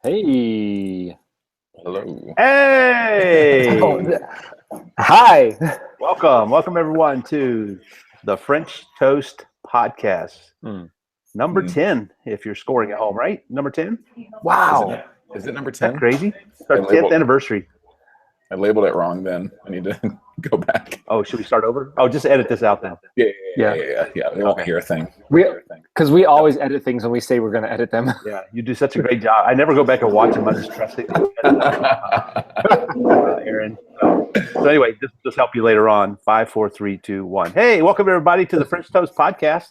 Hey. Hello. Hey! Hi. Welcome everyone to the French Toast Podcast. Number 10, if you're scoring at home, right? Number 10? Wow. Is it number Is that 10? crazy? It's our I labeled- 10th anniversary. I labeled it wrong then. I need to go back. Oh, should we start over? Oh, just edit this out then. Yeah. They won't hear a thing. Because we always edit things when we say we're going to edit them. Yeah, you do such a great job. I never go back and watch them. I just trust it. Aaron. So anyway, this will help you later on. 5, 4, 3, 2, 1. Hey, welcome everybody to the French Toast Podcast.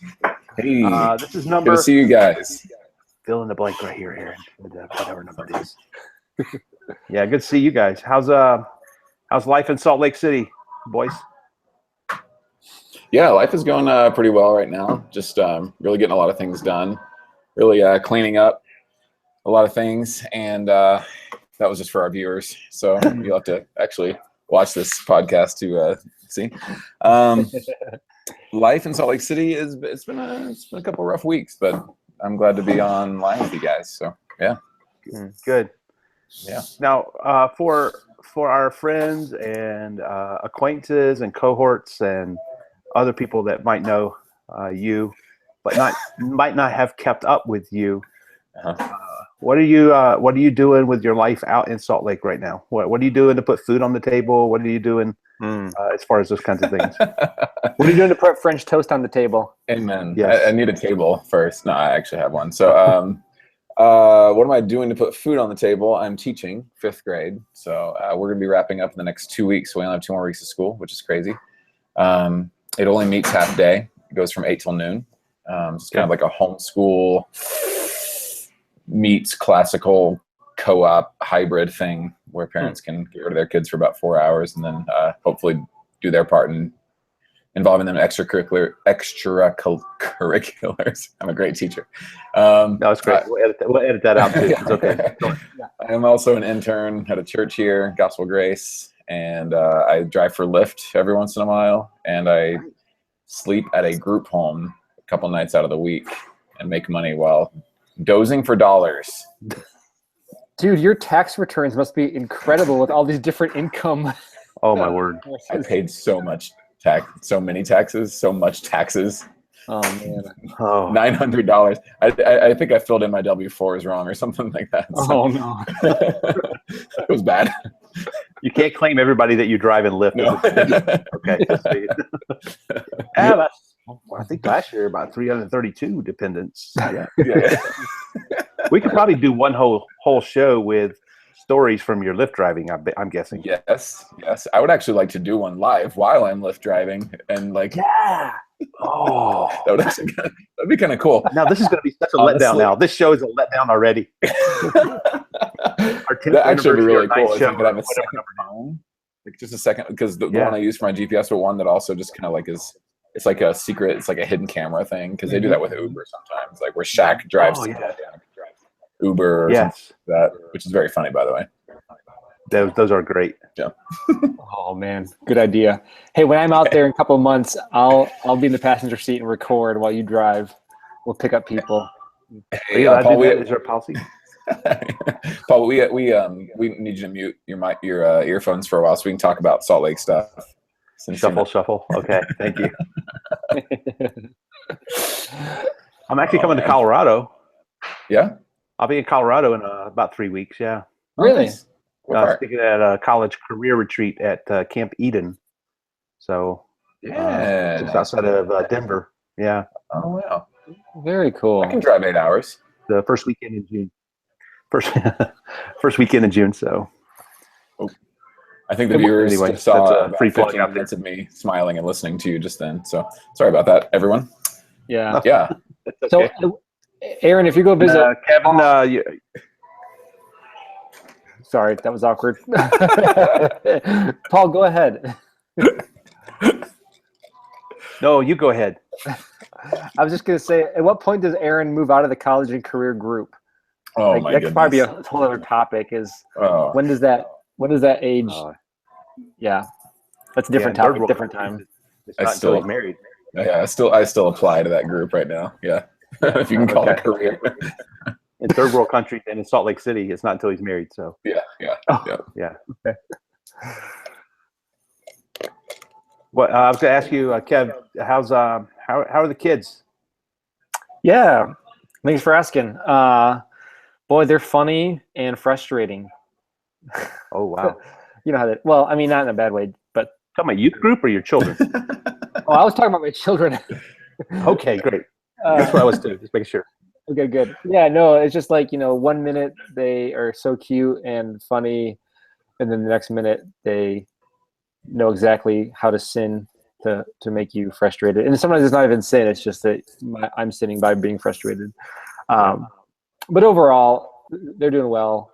Hey, This is number. good to see you guys. Fill in the blank right here, Aaron. Whatever number it is. Yeah, good to see you guys. How's life in Salt Lake City, boys? Yeah, life is going pretty well right now. Just really getting a lot of things done. Really cleaning up a lot of things, and that was just for our viewers. So you'll have to actually watch this podcast to see. Life in Salt Lake City it's been a couple rough weeks, but I'm glad to be online with you guys. So yeah, Good. yeah. Now, for our friends and acquaintances and cohorts and other people that might know you, but might not have kept up with you, what are you doing with your life out in Salt Lake right now? What are you doing to put food on the table? What are you doing as far as those kinds of things? What are you doing to put French toast on the table? Amen. Yes. I need a table first. No, I actually have one. So what am I doing to put food on the table? I'm teaching 5th grade. So we're going to be wrapping up in the next 2 weeks. So we only have 2 more weeks of school, which is crazy. It only meets half a day. It goes from 8 till noon. It's kind of like a homeschool meets classical co-op hybrid thing where parents can get rid of their kids for about 4 hours and then hopefully do their part in involving them in extracurriculars. I'm a great teacher. No, it's great. We'll edit that out too. It's okay. I'm also an intern at a church here, Gospel Grace, and I drive for Lyft every once in a while, and I sleep at a group home a couple nights out of the week and make money while dozing for dollars. Dude, your tax returns must be incredible with all these different income. Oh my word! I paid so much so many taxes, so much taxes. Oh man. Oh, $900. I think I filled in my W-4s wrong or something like that. So Oh no. it was bad. you can't claim everybody that you drive and Lyft. No. Okay. Yeah, I think last year about 332 dependents. Yeah. Yeah. We could probably do one whole show with stories from your Lyft driving. I'm guessing. Yes. I would actually like to do one live while I'm Lyft driving, and Yeah. Oh, that'd be kind of cool. now this is going to be such a Honestly. letdown. Now this show is a letdown already. Our 10th That actually would be really anniversary, cool. our If night I could have a show, second phone, like just a second, because the Yeah. one I use for my GPS, but one that also just kind of like it's like a secret, it's like a hidden camera thing, because they do that with Uber sometimes, like where Shaq drives Oh, yeah. Uber or Yes, something like that, which is very funny, by the way. those are great. Oh man, good idea. Hey, when I'm out there in a couple of months, I'll be in the passenger seat and record while you drive. We'll pick up people. Are Hey, you allowed to Paul, do that? Is there a policy? Paul, we need you to mute your earphones for a while so we can talk about Salt Lake stuff. Since you're Shuffle. Okay, thank you. I'm actually coming to Colorado. Yeah. I'll be in Colorado in about 3 weeks. Yeah. Really? Nice. What part? Speaking at a college career retreat at Camp Eden. So Yeah. just outside of Denver. Yeah. Oh wow. Very cool. I can drive 8 hours. The first weekend in June. First weekend in June. So I think the viewers Anyway, saw that's a about free plug 15 out there. minutes of me smiling and listening to you just then. So sorry about that, everyone. Yeah. Yeah. that's So, okay. Aaron, if you go visit, Kevin, sorry, that was awkward. Paul, go ahead. no, you go ahead. I was just gonna say, at what point does Aaron move out of the college and career group? Oh Like, my that goodness. could probably be a whole other topic. Is Oh. when does that age? Yeah, that's a different topic, different time. It's I not still- until he's married. Yeah, I still apply to that group right now. Yeah. If you can call it a career. in third world countries and in Salt Lake City, it's not until he's married. So Yeah. yeah. What I was going to ask you, Kev, how are the kids? Yeah, thanks for asking. Boy, they're funny and frustrating. Oh wow. You know how that? Well, I mean, not in a bad way, but Talking about youth group or your children? I was talking about my children. Okay, great. That's what I was too. Just making sure. Okay, good. Yeah, no, it's just like, 1 minute they are so cute and funny, and then the next minute they know exactly how to sin to make you frustrated. And sometimes it's not even sin; it's just that I'm sinning by being frustrated. But overall, they're doing well.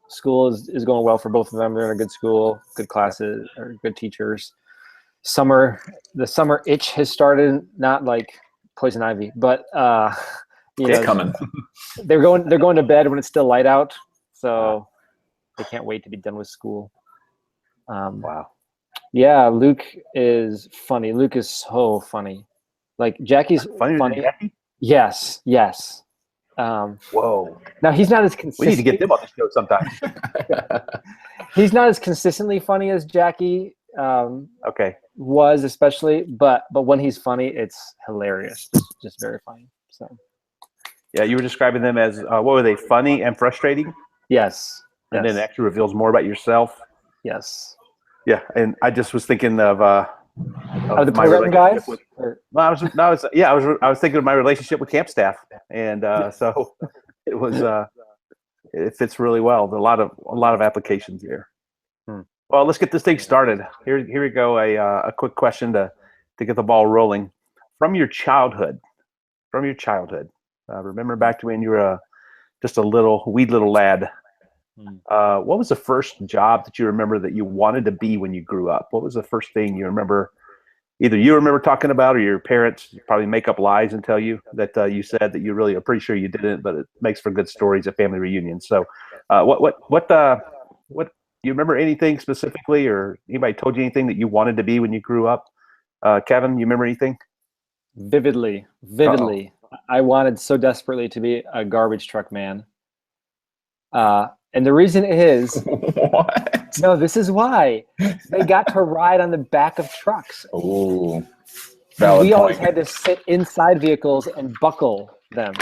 School is going well for both of them. They're in a good school, good classes, or good teachers. The summer itch has started, not like poison ivy, but It's coming. they're going to bed when it's still light out, so they can't wait to be done with school. Wow. Yeah, Luke is funny. Luke is so funny. Like Jackie's Funnier funny. than Jackie? Yes. Whoa. Now he's not as We need consistent. to get them on the show sometime. He's not as consistently funny as Jackie Okay. was, especially. But when he's funny, it's hilarious. It's just very funny. So Yeah, you were describing them as what were they? Funny and frustrating, yes. and then it actually reveals more about yourself. Yes. Yeah, and I just was thinking of Are the my program guys? relationship I was thinking of my relationship with camp staff, and so it was it fits really well. There's a lot of applications here. Well, let's get this thing started. Here we go. A quick question to get the ball rolling. From your childhood, remember back to when you were just a wee little lad. What was the first job that you remember that you wanted to be when you grew up? What was the first thing you remember? Either you remember talking about, or your parents probably make up lies and tell you that you said that you really are pretty sure you didn't, but it makes for good stories at family reunions. So, what you remember anything specifically, or anybody told you anything that you wanted to be when you grew up? Kevin, you remember anything? Vividly. I wanted so desperately to be a garbage truck man. And the reason is, What? no, this is why. They got to ride on the back of trucks. Oh, valid We always point. had to sit inside vehicles and buckle them.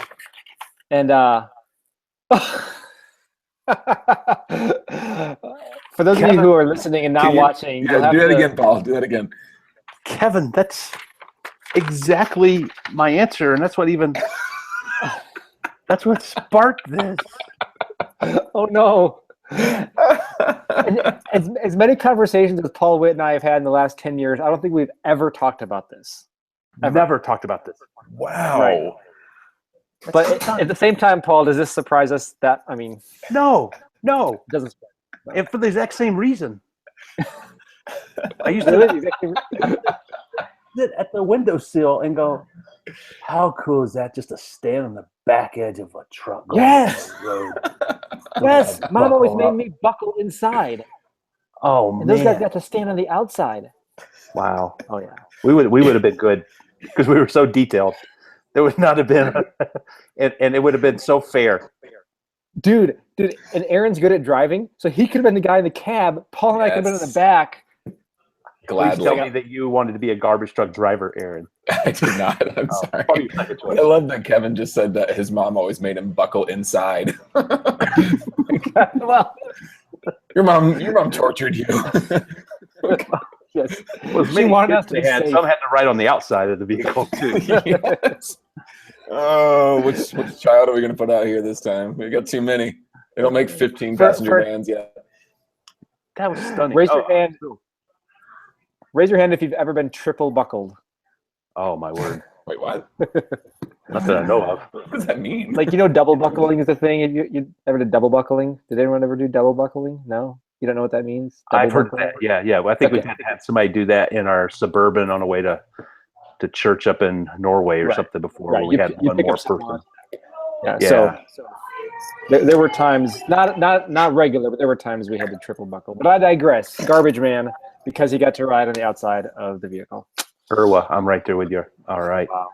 And for those of you who are listening and not Can you- watching, you'll Yeah, have do that to- again, Paul. Do that again. Kevin, that's exactly my answer, and that's what sparked this. Oh no. And as many conversations as Paul Witt and I have had in the last 10 years, I don't think we've ever talked about this. I've never talked about this. Wow. Right. But at the same time, Paul, does this surprise us? That, I mean, No, it doesn't. and for the exact same reason. I used to Really? sit at the windowsill and go, "How cool is that? Just to stand on the back edge of a truck." going Yes. down the road. Yes, Mom always Buckle made up. me buckle inside, Oh and those guys man! got to stand on the outside. Wow. Oh yeah. We would have been good because we were so detailed. There would not have been, and it would have been so fair. Dude, and Aaron's good at driving, so he could have been the guy in the cab. Paul and I could have been in the Yes. back. Please tell Gladly. me that you wanted to be a garbage truck driver, Aaron. I did not. I'm sorry. Probably your second choice. I love that Kevin just said that his mom always made him buckle inside. Well, Your mom tortured you. yes. Well, She wanted us to they be had, safe. some had to ride on the outside of the vehicle too. Yes. Oh, which child are we going to put out here this time? We got too many. They don't make 15 passenger vans yet. That was stunning. Raise your hand. Raise your hand if you've ever been triple buckled. Oh my word! Wait, what? Not that I know of. What does that mean? Like, double buckling is a thing. You ever did double buckling? Did anyone ever do double buckling? No? You don't know what that means? I've Double heard buckling? that. Yeah. Well, I think Okay. we've had somebody do that in our Suburban on the way to church up in Norway or Right. something before. Right. Where we had You one pick more up someone. person. Yeah. Yeah. So there were times, not regular, but there were times we had to triple buckle. But I digress. Garbage man, because he got to ride on the outside of the vehicle. Irwa, I'm right there with you. All right. Wow.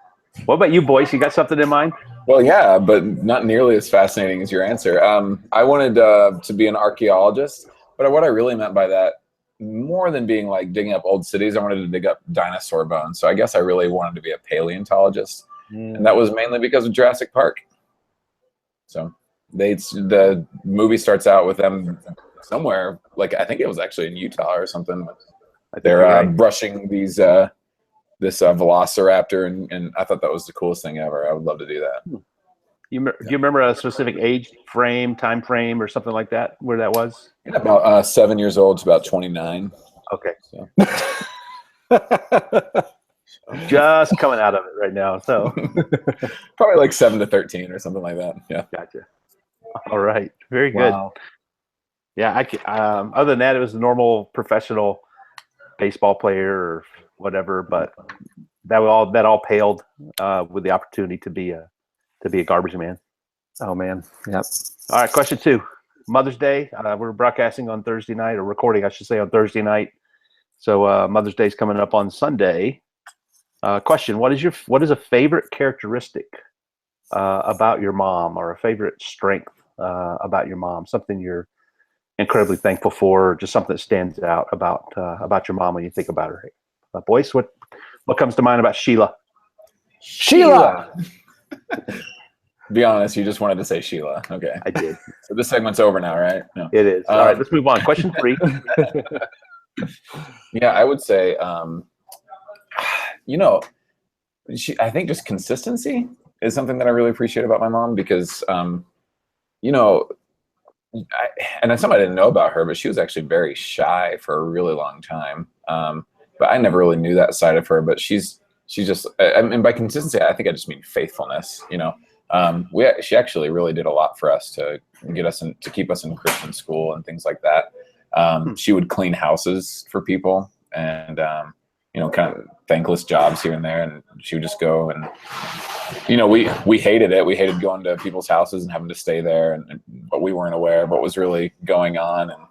What about you, Boyce? You got something in mind? Well, yeah, but not nearly as fascinating as your answer. I wanted to be an archaeologist, but what I really meant by that, more than being like digging up old cities, I wanted to dig up dinosaur bones. So I guess I really wanted to be a paleontologist, and that was mainly because of Jurassic Park. So the movie starts out with them somewhere, like I think it was actually in Utah or something. They're brushing these this velociraptor, and I thought that was the coolest thing ever. I would love to do that. Do you remember a specific time frame, or something like that, where that was? Yeah, about 7 years old to about 29. Okay. So. Just coming out of it right now. So probably like 7 to 13 or something like that. Yeah. Gotcha. All right. Very good. Wow. Yeah. Other than that, it was a normal professional baseball player or whatever, but that all paled with the opportunity to be a garbage man. Oh man. Yep. All right. Question 2. Mother's Day. We're broadcasting on Thursday night, or recording, I should say, on Thursday night. So Mother's Day is coming up on Sunday. Question: What is a favorite characteristic about your mom, or a favorite strength about your mom? Something you're incredibly thankful for, or just something that stands out about your mom when you think about her. Boyce, what comes to mind about Sheila? Sheila. Be honest, you just wanted to say Sheila. Okay. I did. So this segment's over now, right? No. It is. All right, let's move on. Question 3. Yeah, I would say, I think just consistency is something that I really appreciate about my mom, because, and it's something I didn't know about her, but she was actually very shy for a really long time. But I never really knew that side of her. But she's just, and by consistency, I think I just mean faithfulness. She actually really did a lot for us to get us to keep us in Christian school and things like that. She would clean houses for people, and kind of thankless jobs here and there, and she would just go, and we hated it. We hated going to people's houses and having to stay there, but we weren't aware of what was really going on. And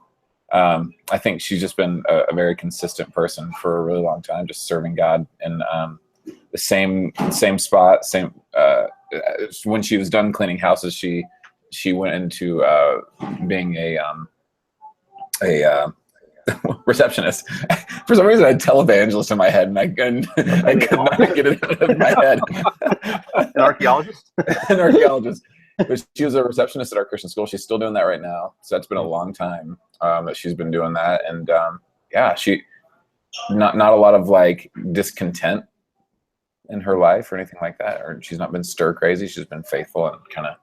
I think she's just been a very consistent person for a really long time, just serving God in the same spot. When she was done cleaning houses, she went into being a receptionist. For some reason, I had televangelist in my head, and I could not get it out of my head. An archaeologist? An archaeologist. But she was a receptionist at our Christian school. She's still doing that right now. So that's been a long time that she's been doing that. And she not a lot of like discontent in her life or anything like that. Or she's not been stir crazy. She's been faithful and kind of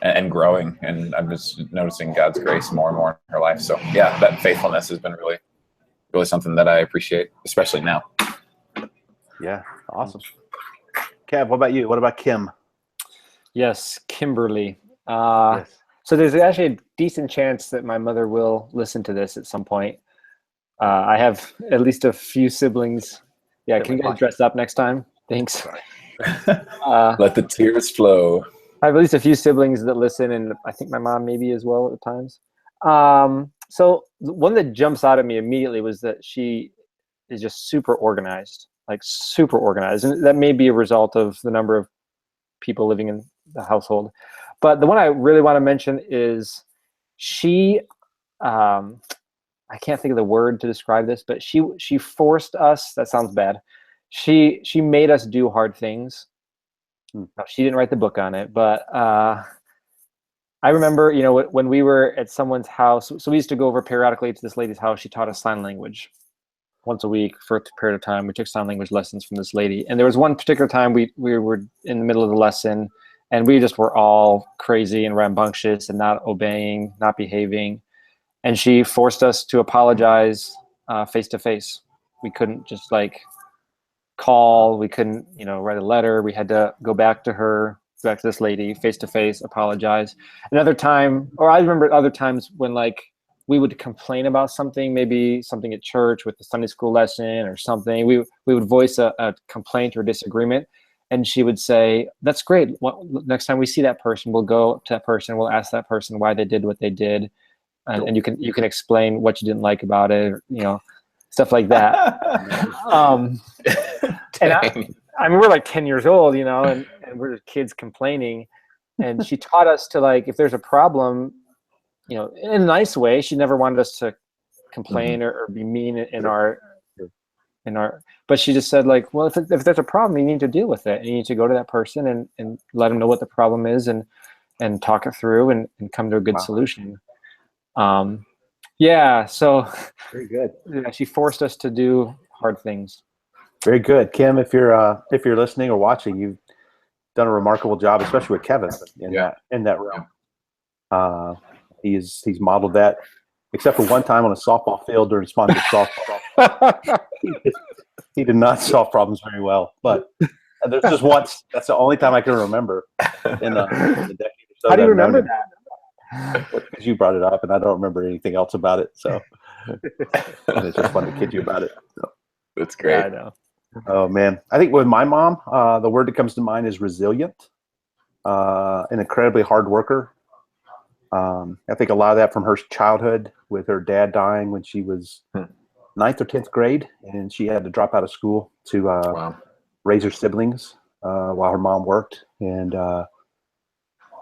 and growing. And I'm just noticing God's grace more and more in her life. So yeah, that faithfulness has been really, really something that I appreciate, especially now. Yeah, awesome. Kev, what about you? What about Kim? Yes, Kimberly. Yes. So there's actually a decent chance that my mother will listen to this at some point. I have at least a few siblings. Yeah, can you guys dress up next time? Thanks. Let the tears flow. I have at least a few siblings that listen, and I think my mom maybe as well at times. So one that jumps out at me immediately was that she is just super organized, like super organized. And that may be a result of the number of people living in the household. But the one I really want to mention is she, I can't think of the word to describe this, but she forced us, that sounds bad. She made us do hard things. Now, she didn't write the book on it, but I remember, when we were at someone's house, so we used to go over periodically to this lady's house. She taught us sign language once a week for a period of time. We took sign language lessons from this lady. And there was one particular time we were in the middle of the lesson, and we just were all crazy and rambunctious and not obeying, not behaving. And she forced us to apologize face to face. We couldn't just call. We couldn't, write a letter. We had to go back to this lady face to face, apologize. Another time, or I remember other times when we would complain about something, maybe something at church with the Sunday school lesson or something. We would voice a complaint or disagreement, and she would say, "That's great. Next time we see that person, we'll go to that person. We'll ask that person why they did what they did, and you can explain what you didn't like about it, stuff like that." I mean, we're like 10 years old, and we're kids complaining. And she taught us to, like, if there's a problem, in a nice way. She never wanted us to complain or be mean in our, but she just said, like, well, if there's a problem, you need to deal with it. And you need to go to that person and let them know what the problem is and talk it through and come to a good solution. Yeah. So Very good. yeah, she forced us to do hard things. Very good, Kim. If you're listening or watching, you've done a remarkable job, especially with Kevin in that realm. He's modeled that, except for one time on a softball field during sponsored softball. He did not solve problems very well, but there's just once. That's the only time I can remember in the decade or so. How do you remember that? Because you brought it up, and I don't remember anything else about it. So it's just fun to kid you about it. So. That's great. Yeah, I know. Oh man, I think with my mom, the word that comes to mind is resilient. An incredibly hard worker. I think a lot of that from her childhood, with her dad dying when she was 9th or 10th grade, and she had to drop out of school to raise her siblings while her mom worked, and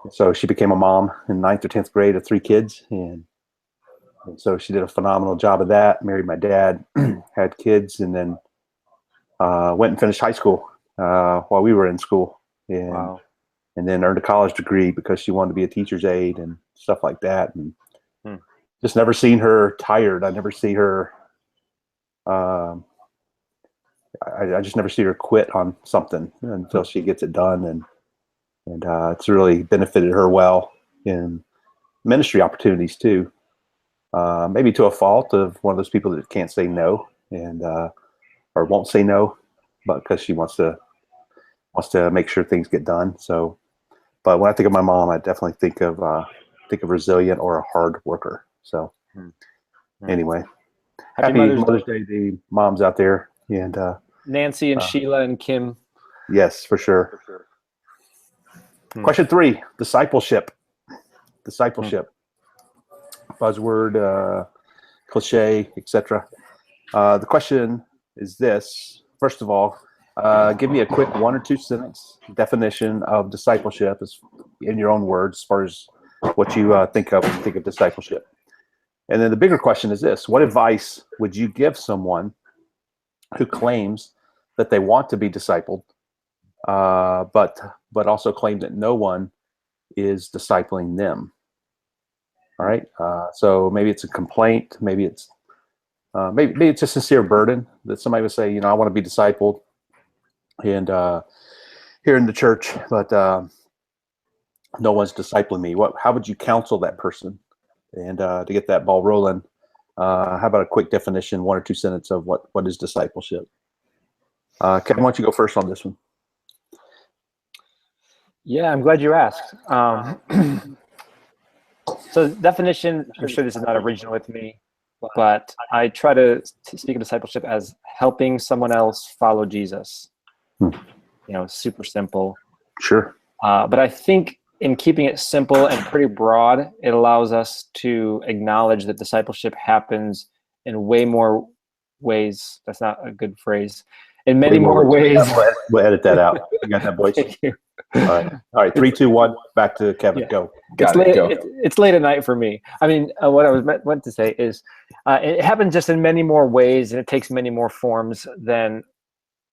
so she became a mom in 9th or 10th grade of 3 kids, and so she did a phenomenal job of that. Married my dad, had kids, and then went and finished high school while we were in school, and then earned a college degree because she wanted to be a teacher's aide and stuff like that. And just never seen her tired. I never see her. I just never see her quit on something until she gets it done, and it's really benefited her well in ministry opportunities too. Maybe to a fault of one of those people that can't say no and or won't say no, but because she wants to make sure things get done. So, but when I think of my mom, I definitely think of resilient or a hard worker. So, anyway, happy Mother's Day to the moms out there, and Nancy and Sheila and Kim. Yes, for sure. Question 3: discipleship. Buzzword, cliche, etc. The question is this. First of all, give me a quick 1 or 2 sentence definition of discipleship, in your own words, as far as what you think of when you think of discipleship. And then the bigger question is this: what advice would you give someone who claims that they want to be discipled, but also claim that no one is discipling them? All right. So maybe it's a complaint. Maybe it's a sincere burden that somebody would say, I want to be discipled, and here in the church, but no one's discipling me. How would you counsel that person? And to get that ball rolling, how about a quick definition, 1 or 2 sentences of what is discipleship? Kevin, why don't you go first on this one? Yeah, I'm glad you asked. So definition, I'm sure this is not original with me, but I try to speak of discipleship as helping someone else follow Jesus. Super simple. Sure. But I think in keeping it simple and pretty broad, it allows us to acknowledge that discipleship happens in way more ways. That's not a good phrase. In many more ways. We'll edit that out. You got that, boys? Thank you. All right. 3, 2, 1. Back to Kevin. Yeah. Go. It's late at night for me. I mean, what I was meant to say is it happens just in many more ways, and it takes many more forms than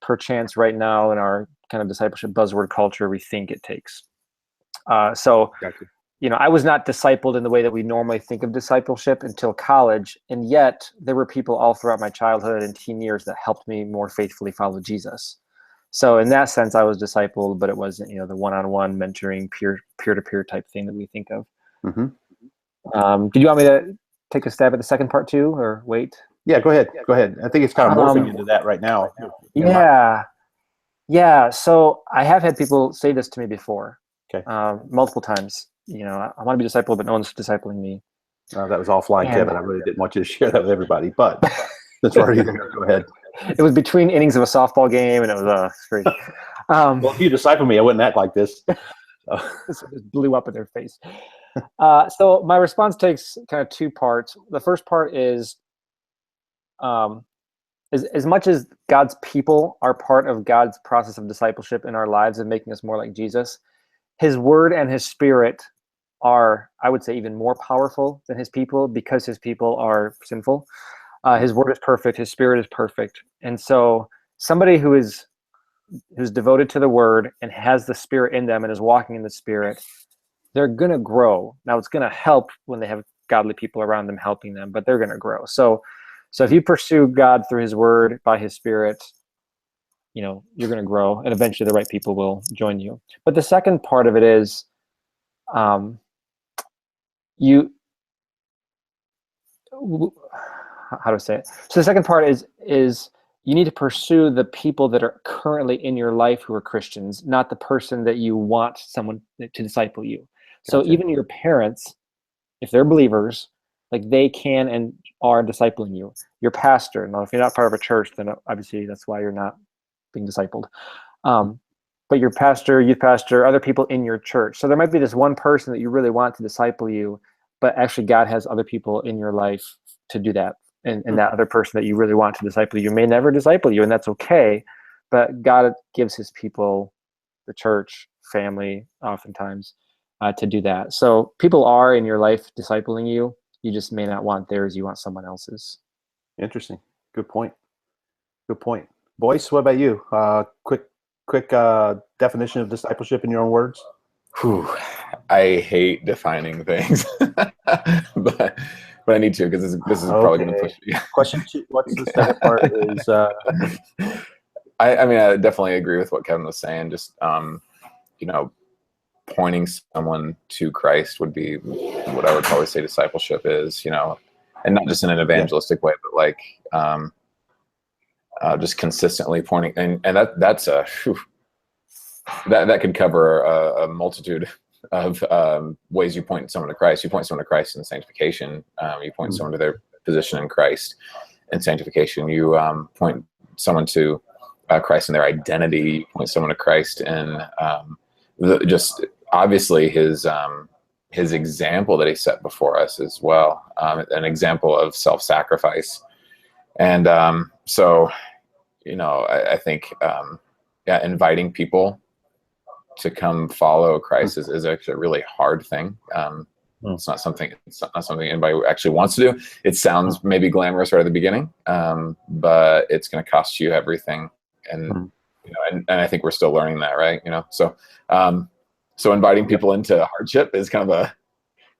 perchance right now in our kind of discipleship buzzword culture we think it takes. So, Gotcha. I was not discipled in the way that we normally think of discipleship until college, and yet there were people all throughout my childhood and teen years that helped me more faithfully follow Jesus. So in that sense, I was discipled, but it wasn't, the one-on-one mentoring, peer-to-peer type thing that we think of. Mm-hmm. Did you want me to take a stab at the second part too, or wait? Yeah, go ahead. I think it's kind of morphing into that right now. Yeah. So I have had people say this to me before. Okay. Multiple times. I want to be discipled, but no one's discipling me. That was offline, Kevin. I really didn't want you to share that with everybody, but since we're already there, go ahead. It was between innings of a softball game, and it was crazy. Well, if you disciple me, I wouldn't act like this. This just blew up in their face. So my response takes kind of 2 parts. The first part is as much as God's people are part of God's process of discipleship in our lives and making us more like Jesus, his word and his spirit are, I would say, even more powerful than his people because his people are sinful. His word is perfect. His spirit is perfect. And so somebody who's devoted to the word and has the spirit in them and is walking in the spirit, they're going to grow. Now it's going to help when they have godly people around them helping them, but they're going to grow. So if you pursue God through his word by his spirit, you're going to grow, and eventually the right people will join you. But the second part of it is, how do I say it? So the second part is you need to pursue the people that are currently in your life who are Christians, not the person that you want someone to disciple you. So even your parents, if they're believers, like they can and are discipling you. Your pastor, now if you're not part of a church, then obviously that's why you're not being discipled. But your pastor, youth pastor, other people in your church. So there might be this one person that you really want to disciple you, but actually God has other people in your life to do that. And that other person that you really want to disciple you may never disciple you, and that's okay. But God gives his people, the church, family, oftentimes, to do that. So people are in your life discipling you. You just may not want theirs. You want someone else's. Interesting. Good point. Boyce, what about you? Quick definition of discipleship in your own words. Whew. I hate defining things, but I need to, because this is probably going to push me. Question two, what's the second part is... I mean, I definitely agree with what Kevin was saying. Just, pointing someone to Christ would be what I would probably say discipleship is, and not just in an evangelistic way, but like just consistently pointing. And that's that could cover a multitude of ways you point someone to Christ. You point someone to Christ in sanctification. You point someone to their position in Christ in sanctification. You point someone to Christ in their identity. You point someone to Christ in just obviously his example that he set before us as well, an example of self-sacrifice. And so, I think, inviting people to come follow Christ is actually a really hard thing. It's not something anybody actually wants to do. It sounds maybe glamorous right at the beginning, but it's going to cost you everything. And and I think we're still learning that, right? So inviting people into hardship is kind of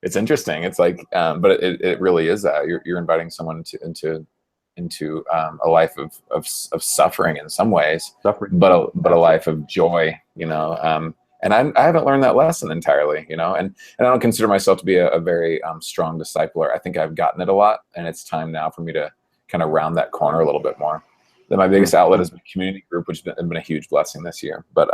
it's interesting. It's like, but it really is that you're inviting someone into a life of suffering in some ways, but a life of joy, and I haven't learned that lesson entirely, and I don't consider myself to be a very strong discipler. I think I've gotten it a lot, and it's time now for me to kind of round that corner a little bit more. Then my biggest outlet has been community group, which has been a huge blessing this year. But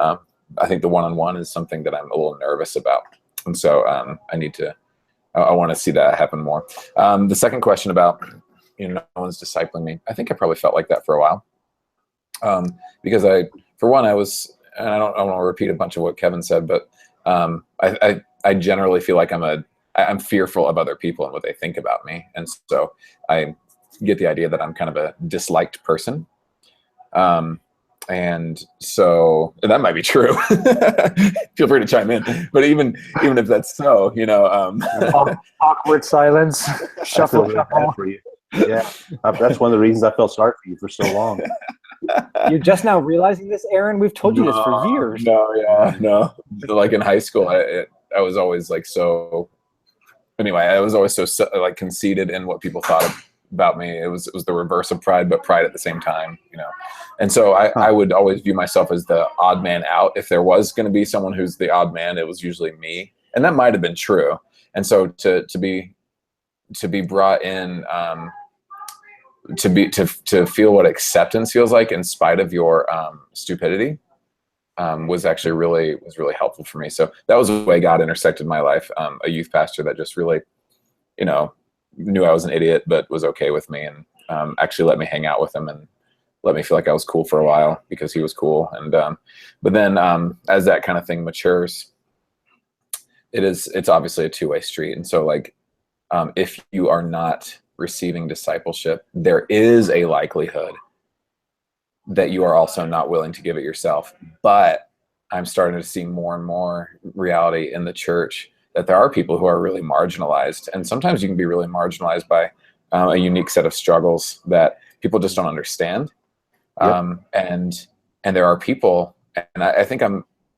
I think the one-on-one is something that I'm a little nervous about, and so I want to see that happen more. The second question about no one's discipling me. I think I probably felt like that for a while, because I was, and I don't want to repeat a bunch of what Kevin said, but I generally feel like I'm fearful of other people and what they think about me, and so I get the idea that I'm kind of a disliked person. And so that might be true. Feel free to chime in. But even if that's so, awkward silence, shuffle. For you. Yeah, that's one of the reasons I felt sorry for you for so long. You're just now realizing this, Aaron? We've told you this for years. No. Like in high school, I was always like so. Anyway, I was always so like conceited in what people thought about me. It was the reverse of pride, but pride at the same time, And so I would always view myself as the odd man out. If there was going to be someone who's the odd man, it was usually me, and that might have been true. And so to be brought in, to feel what acceptance feels like in spite of your stupidity, was actually really helpful for me. So that was the way God intersected my life. A youth pastor that just really, knew I was an idiot, but was okay with me, and actually let me hang out with him and let me feel like I was cool for a while because he was cool. And but then as that kind of thing matures, it's obviously a two-way street. And so like if you are not receiving discipleship, there is a likelihood that you are also not willing to give it yourself. But I'm starting to see more and more reality in the church that there are people who are really marginalized. And sometimes you can be really marginalized by a unique set of struggles that people just don't understand. Yep. And there are people, and I think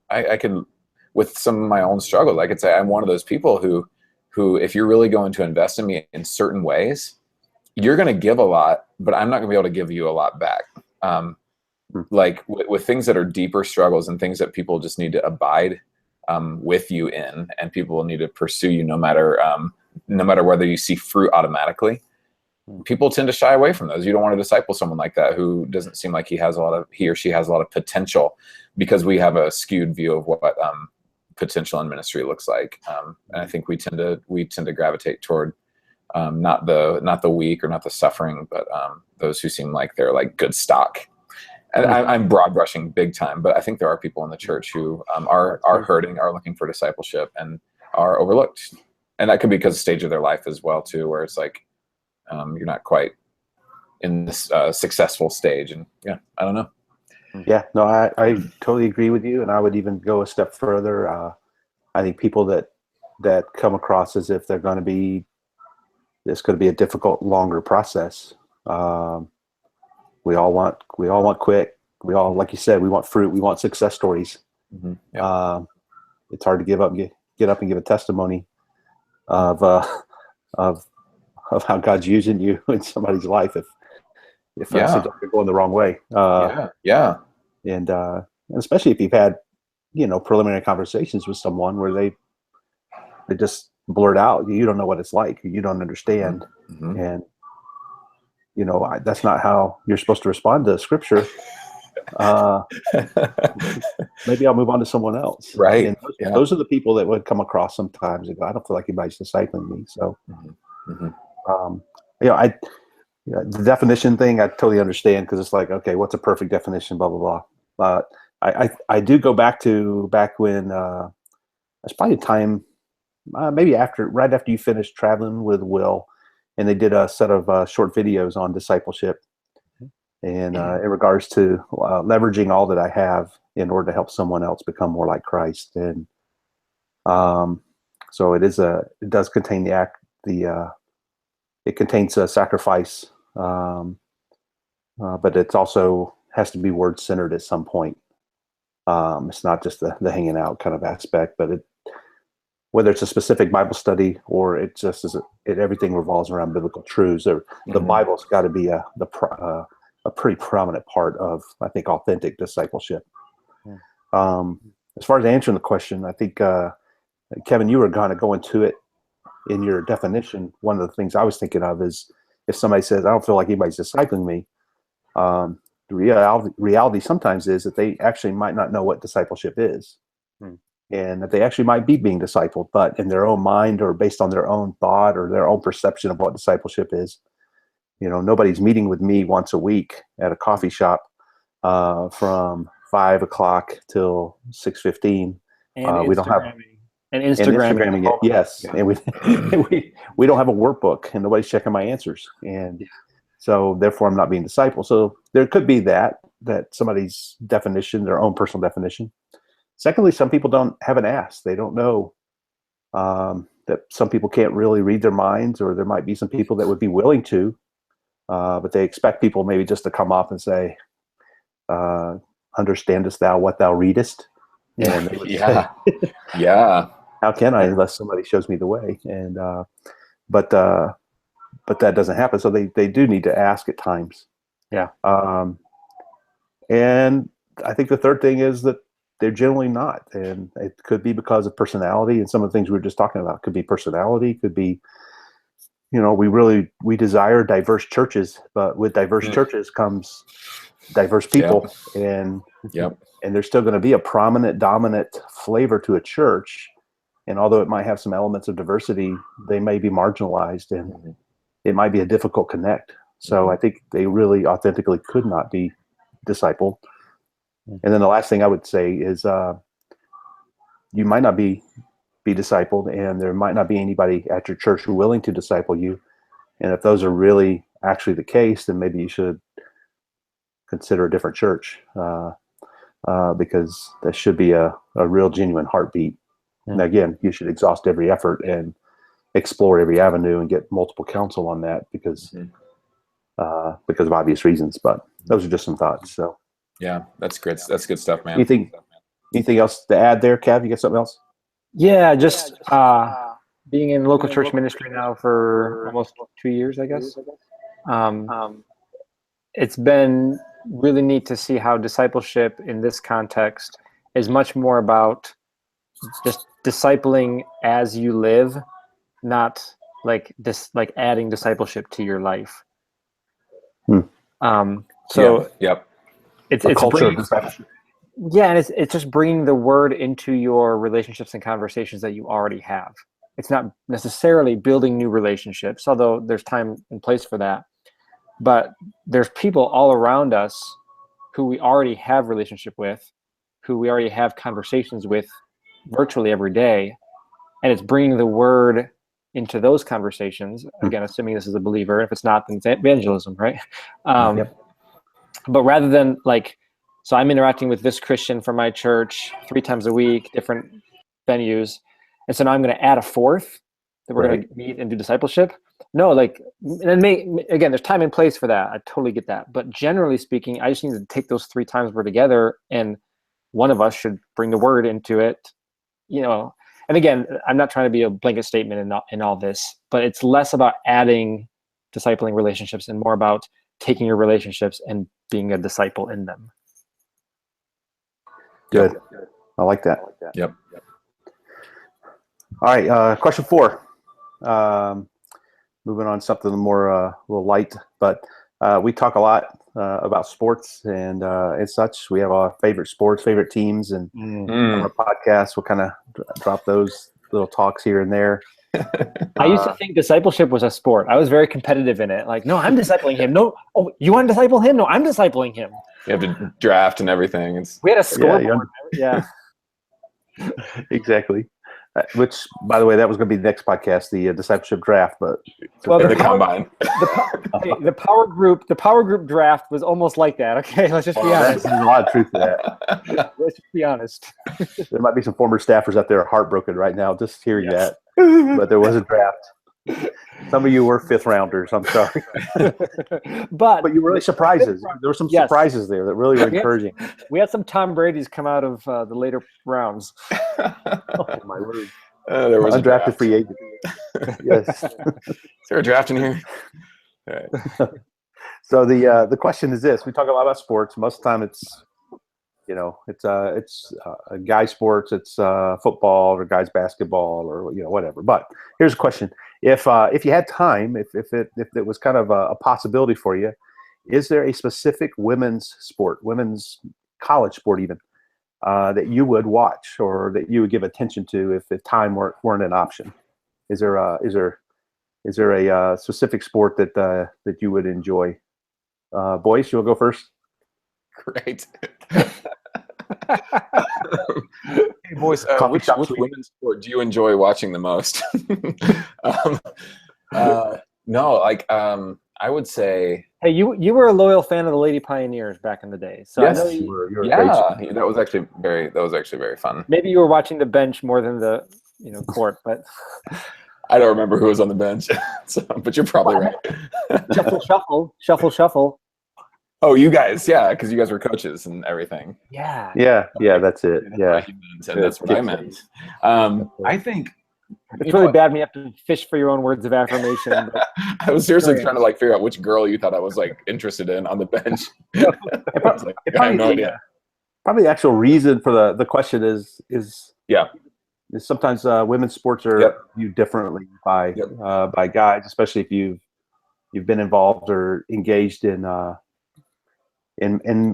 I can, with some of my own struggles, I could say I'm one of those people who, if you're really going to invest in me in certain ways, you're going to give a lot, but I'm not going to be able to give you a lot back. Like with things that are deeper struggles and things that people just need to abide with you in, and people will need to pursue you no matter whether you see fruit automatically. People tend to shy away from those. You don't want to disciple someone like that who doesn't seem like he or she has a lot of potential, because we have a skewed view of what potential in ministry looks like. And I think we tend to gravitate toward not the weak or not the suffering, but those who seem like they're like good stock. And I'm broad brushing big time, but I think there are people in the church who are hurting, are looking for discipleship, and are overlooked. And that could be because of the stage of their life as well too, where it's like you're not quite in this successful stage. And yeah, I don't know. Yeah, no, I totally agree with you, and I would even go a step further. I think people that come across as if this could be a difficult, longer process. We all want quick. We all, like you said, we want fruit. We want success stories. Mm-hmm. Yeah. It's hard to get up and give a testimony of how God's using you in somebody's life if it seems like you're going the wrong way. And especially if you've had, preliminary conversations with someone where they just blurt out, you don't know what it's like, you don't understand. Mm-hmm. And, that's not how you're supposed to respond to scripture. Maybe I'll move on to someone else. Right. And those are the people that would come across sometimes and go, I don't feel like anybody's discipling me. So, the definition thing, I totally understand, because it's like, okay, what's a perfect definition, blah, blah, blah. I do go back when it's probably a time, maybe right after you finished traveling with Will, and they did a set of short videos on discipleship, and in regards to leveraging all that I have in order to help someone else become more like Christ. And so it does contain it contains a sacrifice, but it also has to be word-centered at some point. It's not just the hanging out kind of aspect, but whether it's a specific Bible study or it just everything revolves around biblical truths. The Bible's got to be a pretty prominent part of, I think, authentic discipleship. As far as answering the question, I think Kevin, you were going to go into it in your definition. One of the things I was thinking of is if somebody says, I don't feel like anybody's discipling me, the reality sometimes is that they actually might not know what discipleship is. And that they actually might be being discipled, but in their own mind or based on their own thought or their own perception of what discipleship is. Nobody's meeting with me once a week at a coffee shop from 5 o'clock till 6:15. We don't have Instagramming it. Yes, and we don't have a workbook, and nobody's checking my answers, and so therefore I'm not being discipled. So there could be that somebody's definition, their own personal definition. Secondly, some people haven't asked. They don't know that some people can't really read their minds, or there might be some people that would be willing to, but they expect people maybe just to come up and say, understandest thou what thou readest? And they would say, how can I unless somebody shows me the way? And but that doesn't happen. So they do need to ask at times. Yeah. And I think the third thing is that they're generally not, and it could be because of personality, and some of the things we were just talking about could be personality, could be, we desire diverse churches, but with diverse churches comes diverse people, and there's still going to be a prominent, dominant flavor to a church, and although it might have some elements of diversity, they may be marginalized, and it might be a difficult connect. So I think they really authentically could not be discipled. And then the last thing I would say is you might not be discipled, and there might not be anybody at your church willing to disciple you. And if those are really actually the case, then maybe you should consider a different church, because that should be a real genuine heartbeat. And again, you should exhaust every effort and explore every avenue and get multiple counsel on that because of obvious reasons. But those are just some thoughts. So Yeah, that's good. That's good stuff, man. Anything else to add there, Cav? You got something else? Yeah, just being in local church ministry now for almost 2 years, I guess. It's been really neat to see how discipleship in this context is much more about just discipling as you live, not like this, like adding discipleship to your life. So yep. It's a culture bringing, of discipleship. yeah, and it's just bringing the word into your relationships and conversations that you already have. It's not necessarily building new relationships, although there's time and place for that. But there's people all around us who we already have relationship with, who we already have conversations with virtually every day. And it's bringing the word into those conversations. Again, assuming this is a believer. If it's not, then it's evangelism, right? But rather than like, so I'm interacting with this Christian from my church 3 times a week, different venues. And so now I'm going to add a fourth that we're going to meet and do discipleship. No, like, and again, there's time and place for that. I totally get that. But generally speaking, I just need to take those 3 times we're together, and one of us should bring the word into it, you know. And again, I'm not trying to be a blanket statement in all this, but it's less about adding discipling relationships and more about taking your relationships and being a disciple in them. Good. I like that. Yep. All right. Question 4. Moving on to something more a little light, but we talk a lot about sports and such. We have our favorite sports, favorite teams, and on our podcast, we'll kind of drop those little talks here and there. I used to think discipleship was a sport. I was very competitive in it. Like, no, I'm discipling him. No, oh, you want to disciple him? No, I'm discipling him. You have to draft and everything. We had a scoreboard. Yeah. Exactly. Which, by the way, that was going to be the next podcast, the discipleship draft. But the combine. The power group draft was almost like that. Okay, let's just be honest. There's a lot of truth to that. Let's just be honest. There might be some former staffers out there heartbroken right now just hearing that. But there was a draft. Some of you were 5th rounders. I'm sorry. but you were really surprises. There were some surprises there that really were encouraging. We had some Tom Brady's come out of the later rounds. Oh, my word. There was undrafted free agent. Yes. Is there a draft in here? All right. So the question is this: we talk a lot about sports. Most of the time, it's guys sports, it's football or guys basketball or whatever. But here's a question: if you had time, if it was kind of a possibility for you, is there a specific women's sport, women's college sport even, that you would watch or that you would give attention to if time weren't an option? Is there a specific sport that you would enjoy? Boyce, you'll go first. Great. Hey, boys, which women's sport do you enjoy watching the most? No, like I would say. Hey, you were a loyal fan of the Lady Pioneers back in the day, so yes, I know you were that was actually very fun. Maybe you were watching the bench more than the court, but I don't remember who was on the bench, but you're probably right. Shuffle. Oh, you guys, yeah, because you guys were coaches and everything. Yeah, that's it. Yeah, that's what I meant. I think it's really bad when you have to fish for your own words of affirmation. But I was seriously trying to figure out which girl you thought I was interested in on the bench. I have no idea. Probably the actual reason for the question is sometimes women's sports are viewed differently by guys, especially if you've been involved or engaged in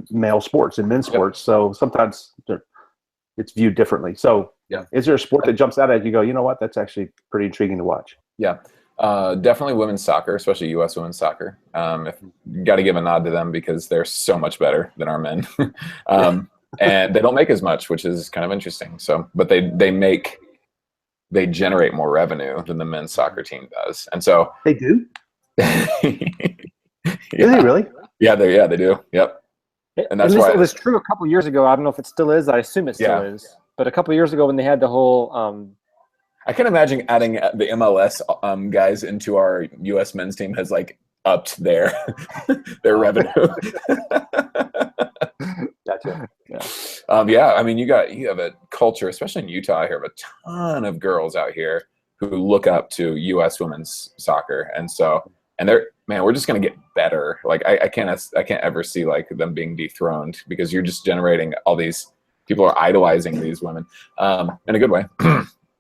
male sports and men's sports. So sometimes it's viewed differently. So is there a sport that jumps out at you? Go, you know what? That's actually pretty intriguing to watch. Yeah, definitely women's soccer, especially U.S. women's soccer. You got to give a nod to them because they're so much better than our men, and they don't make as much, which is kind of interesting. So, but they generate more revenue than the men's soccer team does, and so they do. Do they really? Yeah, they do. Yep. And At that's least why it was true a couple years ago. I don't know if it still is. I assume it still Yeah. is. But a couple years ago, when they had the whole I can imagine adding the MLS guys into our U.S. men's team has like upped their revenue. Gotcha. Yeah, I mean, you have a culture, especially in Utah. I hear of a ton of girls out here who look up to U.S. women's soccer, and we're just gonna get better. Like I can't ever see like them being dethroned because you're just generating all these people are idolizing these women in a good way.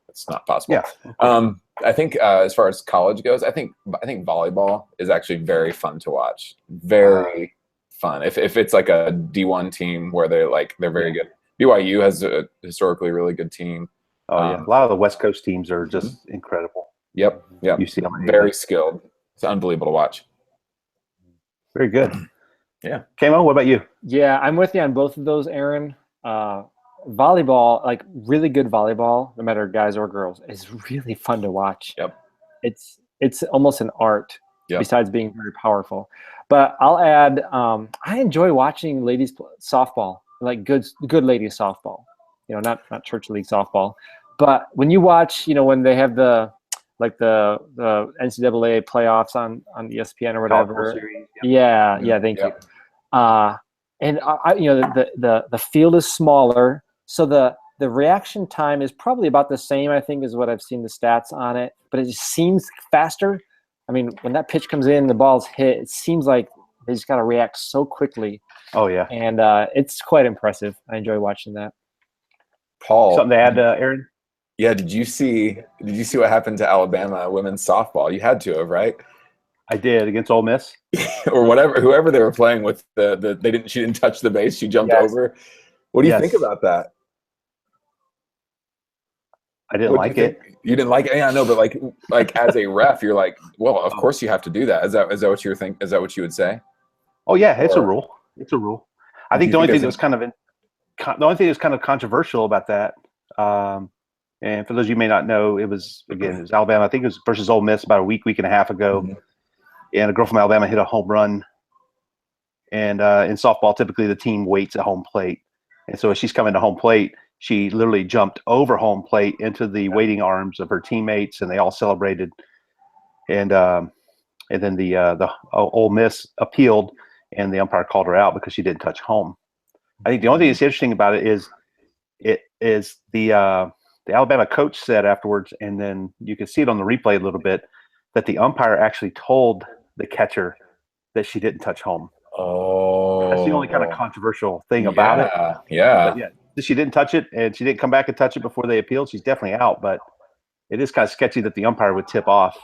It's not possible. Yeah. I think as far as college goes, I think volleyball is actually very fun to watch. Very fun. If it's like a D1 team where they're very good. BYU has a historically really good team. Oh yeah, a lot of the West Coast teams are just incredible. Yep. UCLA, very skilled. It's unbelievable to watch. Very good. Yeah. Camo, what about you? Yeah, I'm with you on both of those, Aaron. Volleyball, like really good volleyball, no matter guys or girls, is really fun to watch. Yep. It's almost an art. Yep. Besides being very powerful. But I'll add, I enjoy watching ladies softball, like good ladies softball. Not church league softball, but when you watch, when they have the NCAA playoffs on ESPN or whatever. Series, yeah, thank you. And the field is smaller, so the reaction time is probably about the same, I think, is what I've seen the stats on it, but it just seems faster. I mean, when that pitch comes in, the ball's hit, it seems like they just got to react so quickly. Oh, yeah. And it's quite impressive. I enjoy watching that. Paul. Something to add, Aaron? Yeah, did you see what happened to Alabama women's softball? You had to have, right? I did, against Ole Miss. Or whoever they were playing with, she didn't touch the base, she jumped over. What do you think about that? I didn't like it. You didn't like it? Yeah, I know, but like as a ref, you're like, well, of course you have to do that. Is that what you think? Is that what you would say? Oh yeah, it's a rule. It's a rule. I think the only thing that was kind of controversial about that, and for those of you who may not know, it was Alabama. I think it was versus Ole Miss about a week and a half ago, and a girl from Alabama hit a home run. And in softball, typically the team waits at home plate, and so as she's coming to home plate, she literally jumped over home plate into the waiting arms of her teammates, and they all celebrated. And then the Ole Miss appealed, and the umpire called her out because she didn't touch home. I think the only thing that's interesting about it is the Alabama coach said afterwards, and then you can see it on the replay a little bit, that the umpire actually told the catcher that she didn't touch home. Oh, that's the only kind of controversial thing about it. Yeah. But yeah, she didn't touch it, and she didn't come back and touch it before they appealed. She's definitely out, but it is kind of sketchy that the umpire would tip off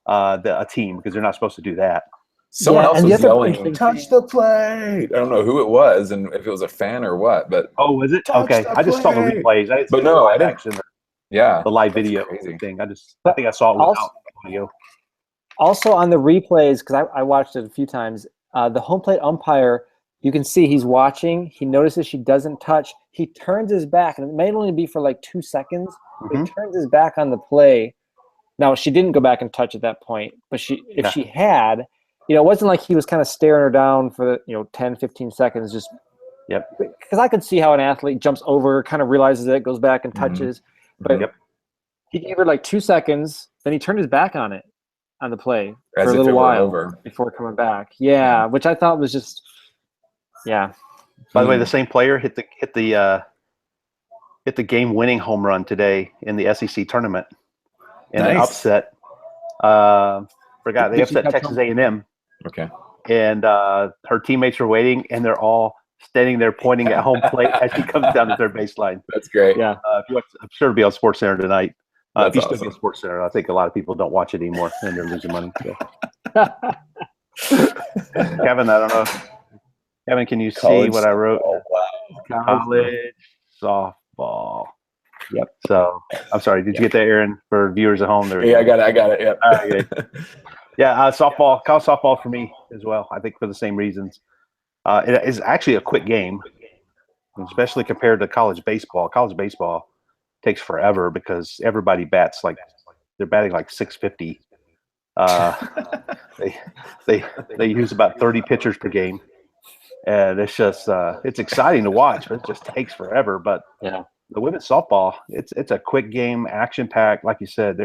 a team because they're not supposed to do that. Someone else was yelling, "Touch the plate!" I don't know who it was, and if it was a fan or what. But was it? Okay, I just saw the replays. I didn't. Yeah, the live video thing. I think I saw it without audio. Also on the replays, because I watched it a few times, the home plate umpire, you can see he's watching. He notices she doesn't touch. He turns his back, and it may only be for like 2 seconds. He turns his back on the play. Now, she didn't go back and touch at that point, but if she had, it wasn't like he was kind of staring her down for 10, 15 seconds. Just because I could see how an athlete jumps over, kind of realizes it, goes back and touches. But he gave her like 2 seconds, then he turned his back on the play for a little while before coming back. Yeah, which I thought was just, By the way, the same player hit the game-winning home run today in the SEC tournament in an upset. They upset Texas A&M. Okay. And her teammates were waiting, and they're all standing there pointing at home plate as she comes down the third baseline. That's great. Yeah. I'm sure it'll be on SportsCenter tonight. If you awesome. still get SportsCenter, I think a lot of people don't watch it anymore, and they're losing money. So. Kevin, I don't know. Kevin, can you see what I wrote? Oh, wow. College softball. Yep. So I'm sorry. Did you get that, Aaron? For viewers at home, I got it. Yeah. All right, softball. College softball for me as well. I think for the same reasons. It is actually a quick game, especially compared to college baseball. College baseball takes forever because everybody bats they're batting like 650. They use about 30 pitchers per game, And it's just it's exciting to watch, but it just takes forever. But Yeah. the women's softball, it's a quick game, action packed. Like you said,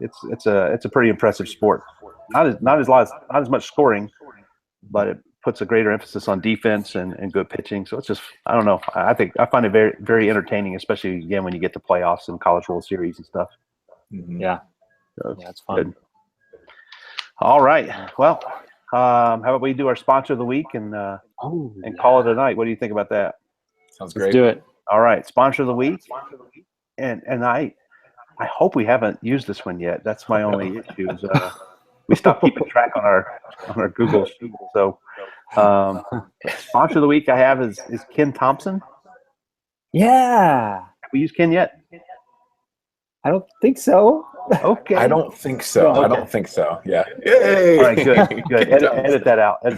it's a pretty impressive sport. Not as much scoring, but it puts a greater emphasis on defense and good pitching. So it's just, I don't know. I find it very, very entertaining, especially again when you get to playoffs and College World Series and stuff. Mhm. Yeah. So Yeah, it's fun. good. All right. Well, how about we do our sponsor of the week and call it a night? What do you think about that? Sounds Let's great. do it. All right, sponsor of the week. And I hope we haven't used this one yet. That's my only issue. Is, we stopped keeping track on our Google Sheet. So, sponsor of the week I have is Ken Thompson. Yeah. Have we used Ken yet? I don't think so. Okay. I don't think so. Okay. I don't think so. Yeah. Yay! All right, good. Edit that out. Okay.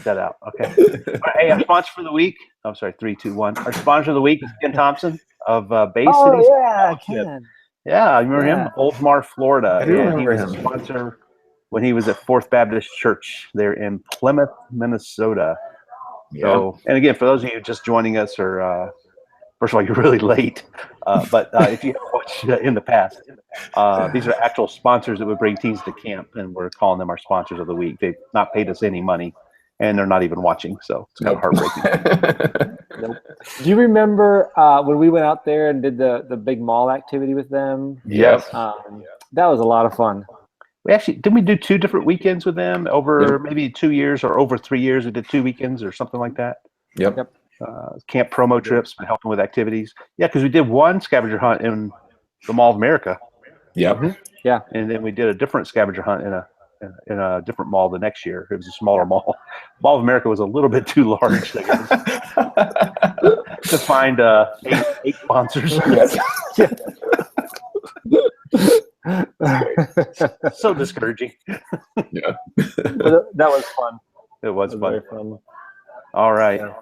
All right, hey, our sponsor for the week. I'm sorry, 3, 2, 1. Our sponsor of the week is Ken Thompson of Bay City. Oh yeah, Fellowship. Ken. Yeah, I remember Yeah. him, Oldsmar, Florida. I do And he remember was him. a sponsor when he was at Fourth Baptist Church there in Plymouth, Minnesota. Yeah. So, and again, for those of you just joining us, or first of all, you're really late. But if you have watched in the past, these are actual sponsors that would bring teams to camp, and we're calling them our sponsors of the week. They've not paid us any money, and they're not even watching, so it's kind of heartbreaking. Do you remember when we went out there and did the big mall activity with them? Yes. That was a lot of fun. We actually didn't we do 2 different weekends with them over maybe 2 years or over 3 years? We did 2 weekends or something like that. Yep. Camp promo trips, but helping with activities. Yeah, because we did one scavenger hunt in the Mall of America, Yep. and then we did a different scavenger hunt in a different mall the next year. It was a smaller mall. Mall of America was a little bit too large, I guess, to find 8 sponsors. Yes. So discouraging. Yeah. But that was fun. It was It was fun. very fun. All right. Yeah.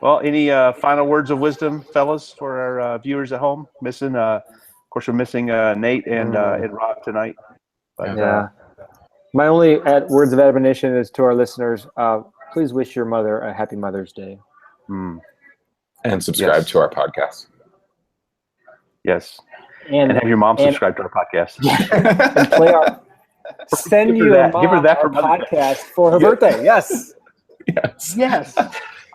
Well, any final words of wisdom, fellas, for our viewers at home? Of course, we're missing Nate and Rob tonight. But, Yeah. My only words of admonition is to our listeners: please wish your mother a happy Mother's Day. And subscribe to our podcast. Yes. And And have your mom subscribe to our podcast. and play our send Give her you that. a mom Give her that our for Mother's Day. podcast for her birthday. Yes. Yes. Yes.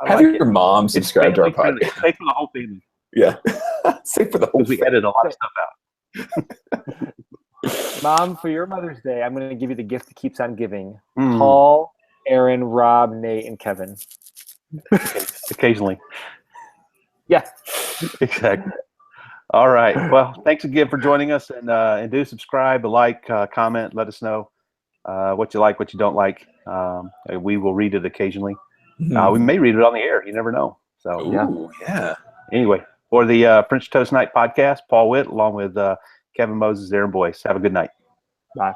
Have your mom subscribe to our family friendly. podcast. Safe for the whole family. Yeah. Say for the whole Because we edit a lot of stuff out. Mom, for your Mother's Day, I'm going to give you the gift that keeps on giving. Mm. Paul, Aaron, Rob, Nate, and Kevin. Occasionally. Yeah. Exactly. All right. Well, thanks again for joining us, and do subscribe, like, comment, let us know what you like, what you don't like. We will read it occasionally. We may read it on the air. You never know. So Ooh, yeah. anyway, for the French Toast Night podcast, Paul Witt, along with Kevin Moses, Aaron Boyce. Have a good night. Bye.